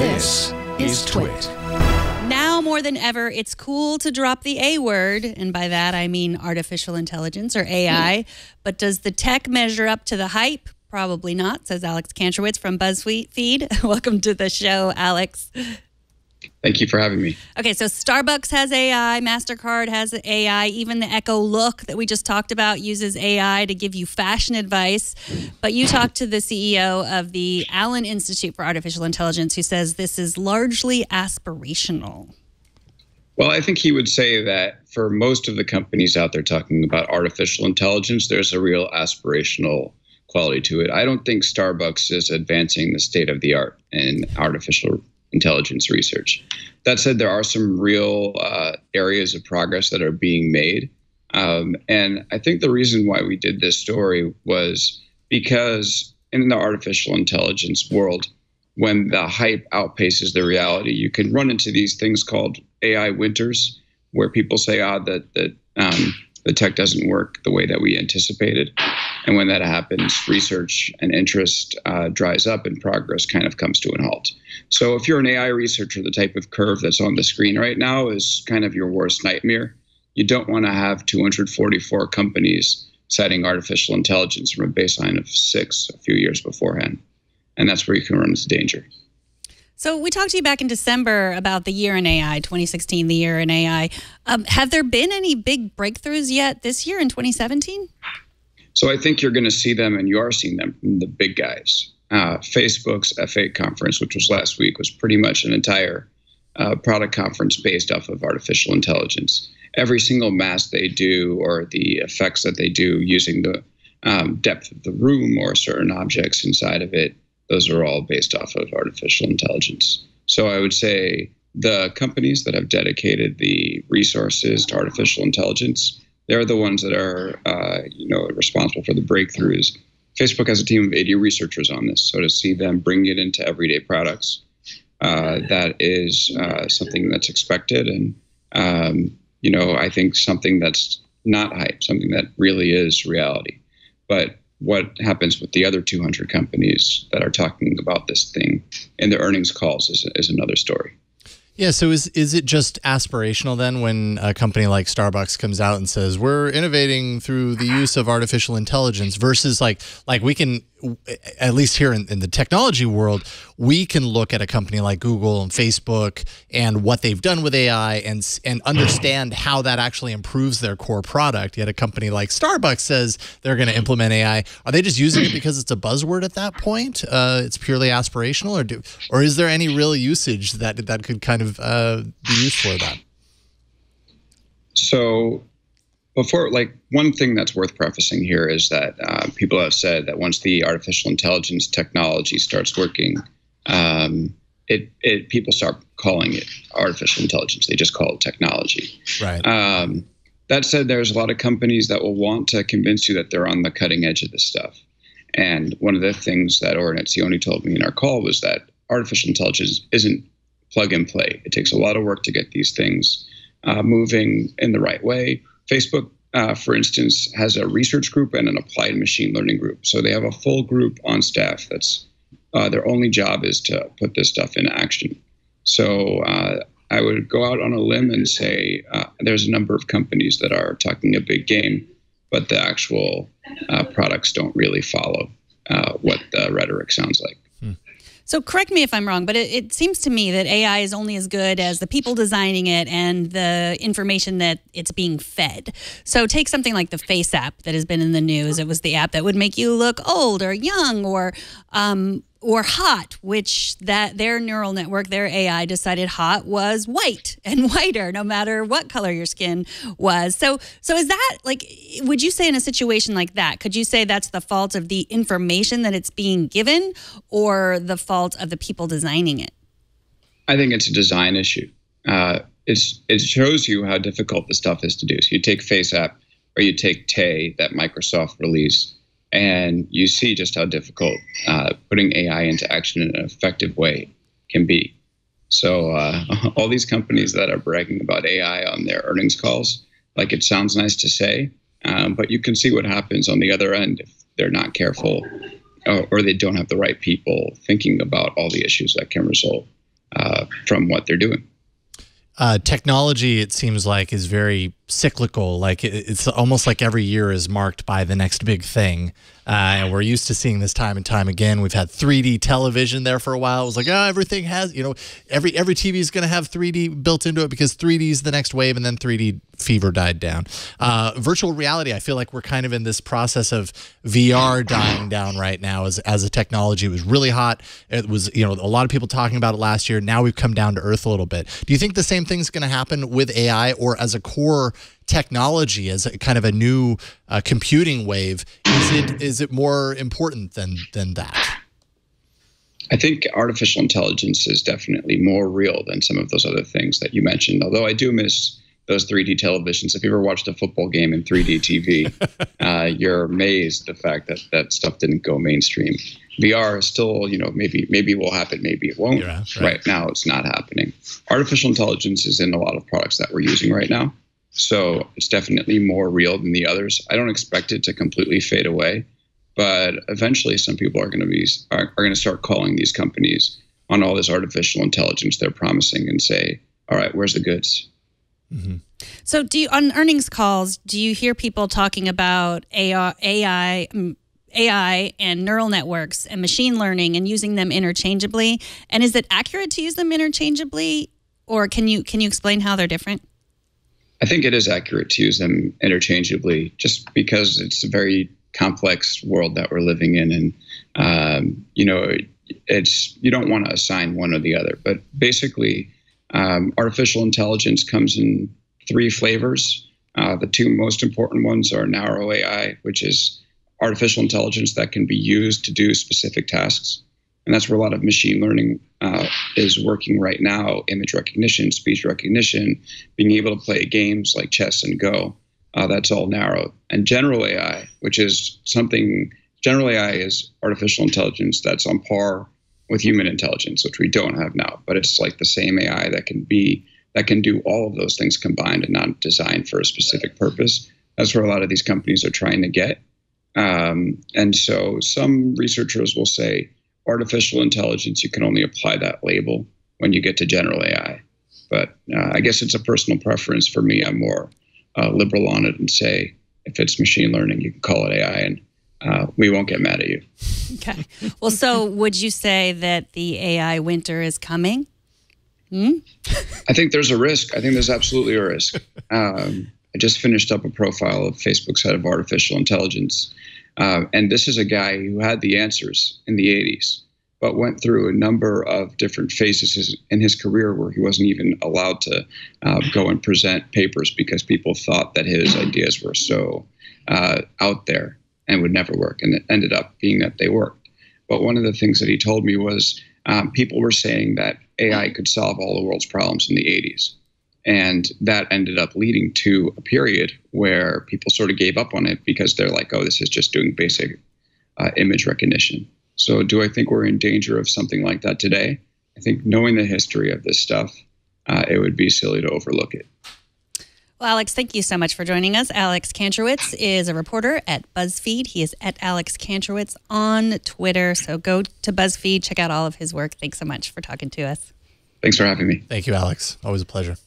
This is TWiT. Now more than ever, it's cool to drop the A word, and by that I mean artificial intelligence or AI. But does the tech measure up to the hype? Probably not, says Alex Kantrowitz from Buzzfeed. Welcome to the show, Alex. Thank you for having me. Okay, so Starbucks has AI, Mastercard has AI, even the Echo Look that we just talked about uses AI to give you fashion advice. But you talked to the CEO of the Allen Institute for Artificial Intelligence, who says this is largely aspirational. Well, I think he would say that for most of the companies out there talking about artificial intelligence, there's a real aspirational quality to it. I don't think Starbucks is advancing the state of the art in artificial intelligence research. That said, there are some real areas of progress that are being made. And I think the reason why we did this story was because in the artificial intelligence world, when the hype outpaces the reality, you can run into these things called AI winters, where people say, that the tech doesn't work the way that we anticipated. And when that happens, research and interest dries up and progress kind of comes to a halt. So if you're an AI researcher, the type of curve that's on the screen right now is kind of your worst nightmare. You don't want to have 244 companies citing artificial intelligence from a baseline of 6 a few years beforehand. And that's where you can run into danger. So we talked to you back in December about the year in AI, 2016, the year in AI. Have there been any big breakthroughs yet this year in 2017? So I think you're going to see them, and you are seeing them from the big guys. Facebook's F8 conference, which was last week, was pretty much an entire product conference based off of artificial intelligence. Every single mask they do or the effects that they do using the depth of the room or certain objects inside of it, those are all based off of artificial intelligence. So I would say the companies that have dedicated the resources to artificial intelligence, they're the ones that are responsible for the breakthroughs. Facebook has a team of 80 researchers on this. So to see them bring it into everyday products, that is something that's expected. And, I think something that's not hype, something that really is reality. But what happens with the other 200 companies that are talking about this thing in their earnings calls is another story. Yeah, so is it just aspirational then when a company like Starbucks comes out and says, we're innovating through the use of artificial intelligence versus like we can, at least here in the technology world, we can look at a company like Google and Facebook and what they've done with AI and understand how that actually improves their core product. Yet a company like Starbucks says they're going to implement AI. Are they just using it because it's a buzzword at that point? It's purely aspirational, or is there any real usage that could kind of be used for that? So one thing that's worth prefacing here is that people have said that once the artificial intelligence technology starts working, people start calling it artificial intelligence. They just call it technology. Right. That said, there's a lot of companies that will want to convince you that they're on the cutting edge of this stuff. And one of the things that Oren Etzioni told me in our call was that artificial intelligence isn't plug and play. It takes a lot of work to get these things moving in the right way. Facebook, for instance, has a research group and an applied machine learning group. So they have a full group on staff that's their only job is to put this stuff in action. So I would go out on a limb and say there's a number of companies that are talking a big game, but the actual products don't really follow what the rhetoric sounds like. So correct me if I'm wrong, but it seems to me that AI is only as good as the people designing it and the information that it's being fed. So take something like the Face app that has been in the news. It was the app that would make you look old or young or hot, which their neural network, their AI decided hot was white and whiter, no matter what color your skin was. So is that would you say in a situation like that, could you say that's the fault of the information that it's being given or the fault of the people designing it? I think it's a design issue. It shows you how difficult this stuff is to do. So you take Face app or you take Tay, that Microsoft release, and you see just how difficult putting AI into action in an effective way can be. So all these companies that are bragging about AI on their earnings calls, it sounds nice to say, but you can see what happens on the other end if they're not careful or they don't have the right people thinking about all the issues that can result from what they're doing. Technology, it seems like, is very cyclical. Like it's almost like every year is marked by the next big thing. And we're used to seeing this time and time again. We've had 3D television there for a while. It was like, oh, everything has, every TV is going to have 3D built into it because 3D is the next wave, and then 3D fever died down. Virtual reality, I feel like we're kind of in this process of VR dying down right now as a technology. It was really hot. It was, a lot of people talking about it last year. Now we've come down to earth a little bit. Do you think the same thing's going to happen with AI, or as a core technology, as a kind of a new computing wave? Is it more important than that? I think artificial intelligence is definitely more real than some of those other things that you mentioned, although I do miss those 3D televisions. If you ever watched a football game in 3D TV, you're amazed the fact that that stuff didn't go mainstream. VR is still, maybe it will happen, maybe it won't. Yeah, right now, it's not happening. Artificial intelligence is in a lot of products that we're using right now. So it's definitely more real than the others. I don't expect it to completely fade away, but eventually some people are going to start calling these companies on all this artificial intelligence they're promising and say, all right, where's the goods? Mm-hmm. So on earnings calls, do you hear people talking about AI and neural networks and machine learning and using them interchangeably? And is it accurate to use them interchangeably, or can you explain how they're different? I think it is accurate to use them interchangeably, just because it's a very complex world that we're living in, and you don't want to assign one or the other. But basically, artificial intelligence comes in 3 flavors. The 2 most important ones are narrow AI, which is artificial intelligence that can be used to do specific tasks. And that's where a lot of machine learning is working right now. Image recognition, speech recognition, being able to play games like chess and Go. That's all narrow. And general AI, general AI is artificial intelligence that's on par with human intelligence, which we don't have now. But it's like the same AI that can do all of those things combined and not designed for a specific purpose. That's where a lot of these companies are trying to get. And so some researchers will say, artificial intelligence, you can only apply that label when you get to general AI. But I guess it's a personal preference. For me, I'm more liberal on it and say, if it's machine learning, you can call it AI, and we won't get mad at you. Okay. Well, so would you say that the AI winter is coming? I think there's a risk. I think there's absolutely a risk. I just finished up a profile of Facebook's head of artificial intelligence. And this is a guy who had the answers in the 80s, but went through a number of different phases in his career where he wasn't even allowed to go and present papers because people thought that his ideas were so out there and would never work. And it ended up being that they worked. But one of the things that he told me was people were saying that AI could solve all the world's problems in the 80s. And that ended up leading to a period where people sort of gave up on it because they're like, oh, this is just doing basic image recognition. So do I think we're in danger of something like that today? I think knowing the history of this stuff, it would be silly to overlook it. Well, Alex, thank you so much for joining us. Alex Kantrowitz is a reporter at Buzzfeed. He is at Alex Kantrowitz on Twitter. So go to Buzzfeed, check out all of his work. Thanks so much for talking to us. Thanks for having me. Thank you, Alex. Always a pleasure.